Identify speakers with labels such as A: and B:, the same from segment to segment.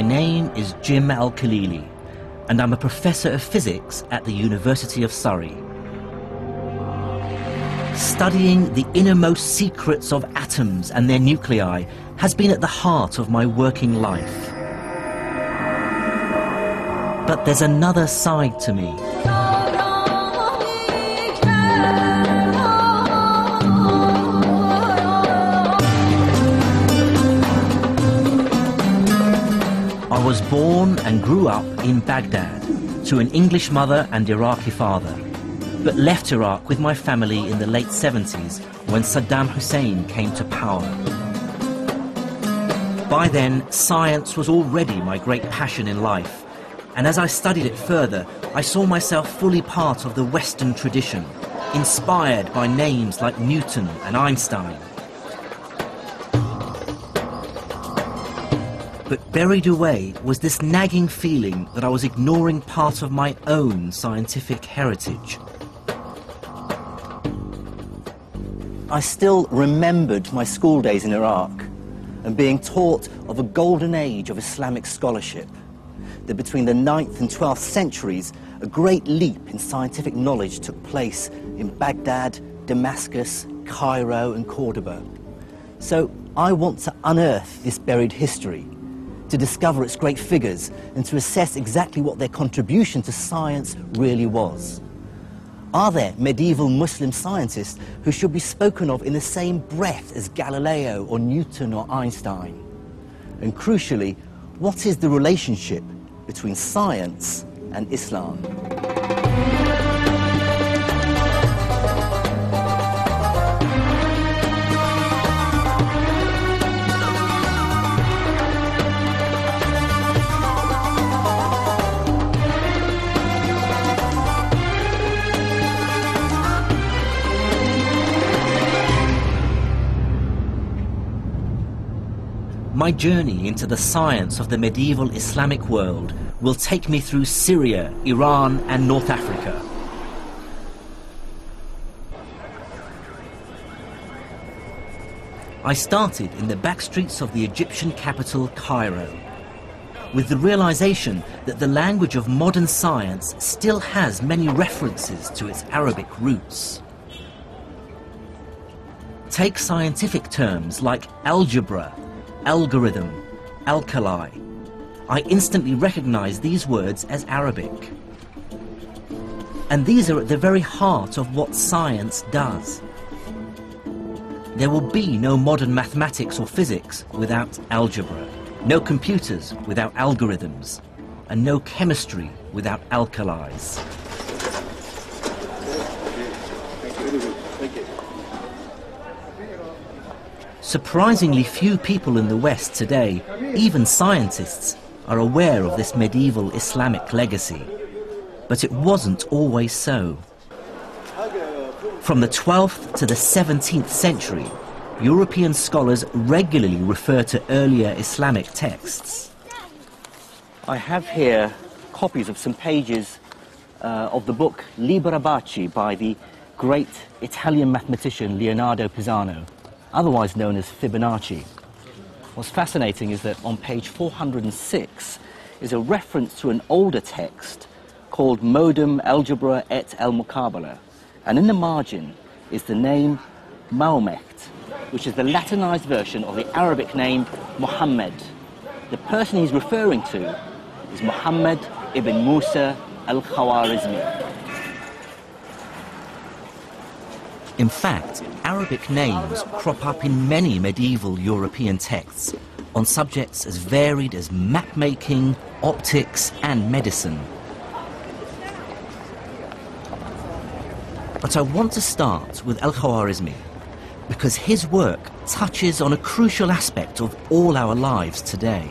A: name is Jim Al-Khaleeli, and I'm a professor of physics at the University of Surrey. Studying the innermost secrets of atoms and their nuclei has been at the heart of my working life. But there's another side to me. I was born and grew up in Baghdad to an English mother and Iraqi father, but left Iraq with my family in the late 70s when Saddam Hussein came to power. By then, science was already my great passion in life, and as I studied it further, I saw myself fully part of the Western tradition, inspired by names like Newton and Einstein. But buried away was this nagging feeling that I was ignoring part of my own scientific heritage. I still remembered my school days in Iraq and being taught of a golden age of Islamic scholarship, that between the 9th and 12th centuries, a great leap in scientific knowledge took place in Baghdad, Damascus, Cairo and Cordoba. So I want to unearth this buried history, to discover its great figures and to assess exactly what their contribution to science really was. Are there medieval Muslim scientists who should be spoken of in the same breath as Galileo or Newton or Einstein? And crucially, what is the relationship between science and Islam? My journey into the science of the medieval Islamic world will take me through Syria, Iran and North Africa. I started in the back streets of the Egyptian capital, Cairo, with the realization that the language of modern science still has many references to its Arabic roots. Take scientific terms like algebra, algorithm, alkali. I instantly recognize these words as Arabic. And these are at the very heart of what science does. There will be no modern mathematics or physics without algebra, no computers without algorithms, and no chemistry without alkalis. Surprisingly few people in the West today, even scientists, are aware of this medieval Islamic legacy. But it wasn't always so. From the 12th to the 17th century, European scholars regularly refer to earlier Islamic texts. I have here copies of some pages of the book Liber Abaci by the great Italian mathematician Leonardo Pisano, otherwise known as Fibonacci. What's fascinating is that on page 406 is a reference to an older text called Modum Algebra et el Muqabala, and in the margin is the name Mahomet, which is the Latinized version of the Arabic name Muhammad. The person he's referring to is Muhammad ibn Musa al-Khwarizmi. In fact, Arabic names crop up in many medieval European texts on subjects as varied as map-making, optics and medicine. But I want to start with al-Khwarizmi because his work touches on a crucial aspect of all our lives today.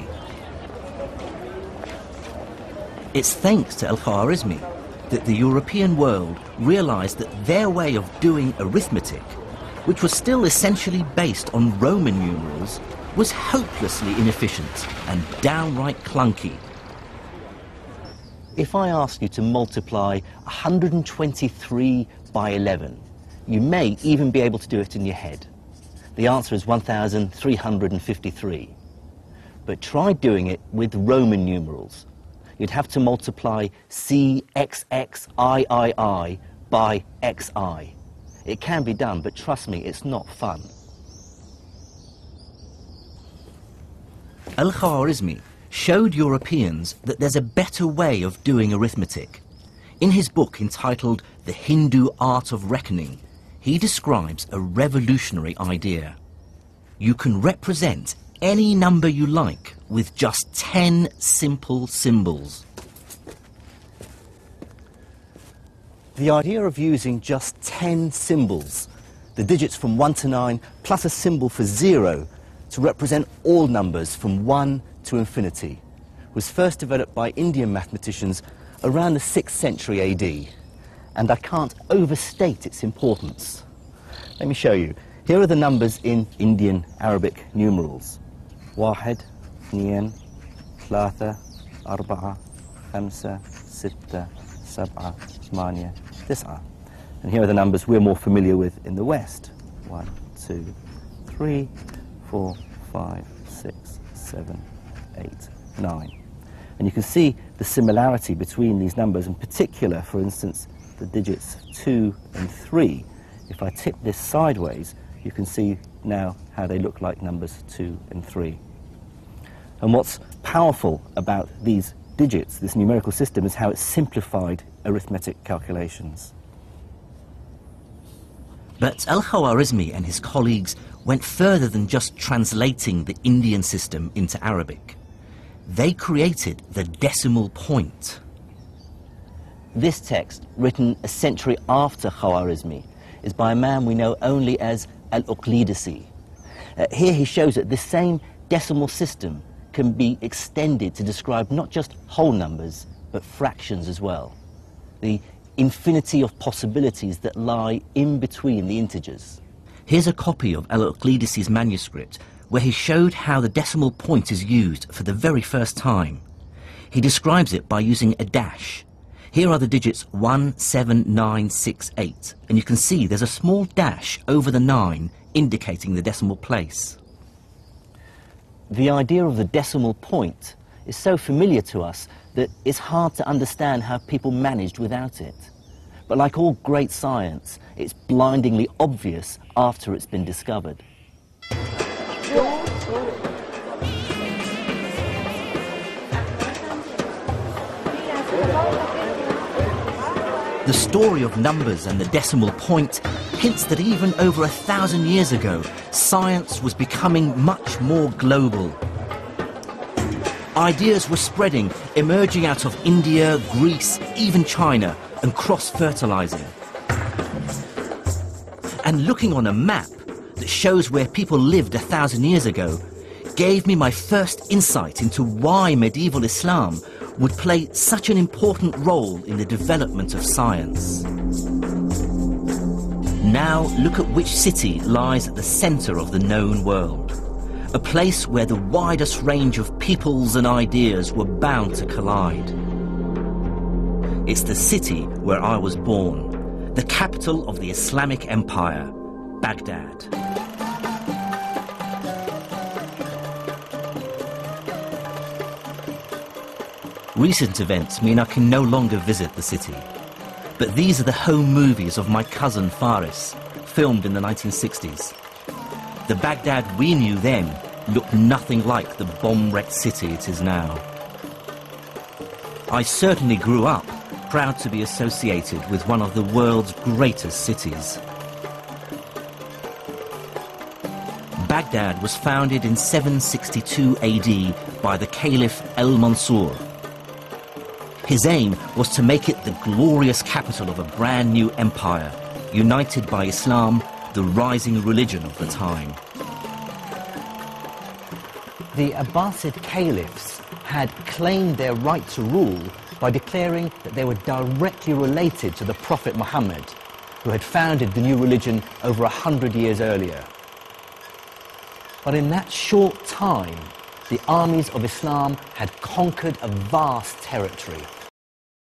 A: It's thanks to al-Khwarizmi that the European world realized that their way of doing arithmetic, which was still essentially based on Roman numerals, was hopelessly inefficient and downright clunky. If I ask you to multiply 123 by 11, you may even be able to do it in your head. The answer is 1,353. but try doing it with Roman numerals. You'd have to multiply CXXIII by XI. It can be done, but trust me, it's not fun. Al-Khwarizmi showed Europeans that there's a better way of doing arithmetic. In his book entitled The Hindu Art of Reckoning, he describes a revolutionary idea. You can represent any number you like with just 10 simple symbols. The idea of using just 10 symbols, the digits from 1 to 9, plus a symbol for 0, to represent all numbers from 1 to infinity, was first developed by Indian mathematicians around the 6th century AD, and I can't overstate its importance. Let me show you. Here are the numbers in Indian Arabic numerals. 1, 2, 3, 4, 5, 6, 7, 8, 9. And here are the numbers we're more familiar with in the West. 1, 2, 3, 4, 5, 6, 7, 8, 9. And you can see the similarity between these numbers, in particular, for instance, the digits 2 and 3. If I tip this sideways, you can see now how they look like numbers 2 and 3. And what's powerful about these digits, this numerical system, is how it's simplified arithmetic calculations. But Al-Khwarizmi and his colleagues went further than just translating the Indian system into Arabic. They created the decimal point. This text, written a century after Khwarizmi, is by a man we know only as Al-Uqlidisi. Here he shows that this same decimal system can be extended to describe not just whole numbers, but fractions as well. The infinity of possibilities that lie in between the integers. Here's a copy of Al-Uqlidisi's manuscript where he showed how the decimal point is used for the very first time. He describes it by using a dash. Here are the digits 1, 7, 9, 6, 8, and you can see there's a small dash over the 9 indicating the decimal place. The idea of the decimal point is so familiar to us that it's hard to understand how people managed without it. But like all great science, it's blindingly obvious after it's been discovered. The story of numbers and the decimal point hints that even over 1,000 years ago, science was becoming much more global. Ideas were spreading, emerging out of India, Greece, even China, and cross-fertilizing. And looking on a map that shows where people lived 1,000 years ago gave me my first insight into why medieval Islam would play such an important role in the development of science. Now look at which city lies at the center of the known world, a place where the widest range of peoples and ideas were bound to collide. It's the city where I was born, the capital of the Islamic Empire, Baghdad. Recent events mean I can no longer visit the city. But these are the home movies of my cousin Faris, filmed in the 1960s. The Baghdad we knew then looked nothing like the bomb-wrecked city it is now. I certainly grew up proud to be associated with one of the world's greatest cities. Baghdad was founded in 762 AD by the Caliph al-Mansur. His aim was to make it the glorious capital of a brand new empire, united by Islam, the rising religion of the time. The Abbasid caliphs had claimed their right to rule by declaring that they were directly related to the Prophet Muhammad, who had founded the new religion over 100 years earlier. But in that short time, the armies of Islam had conquered a vast territory.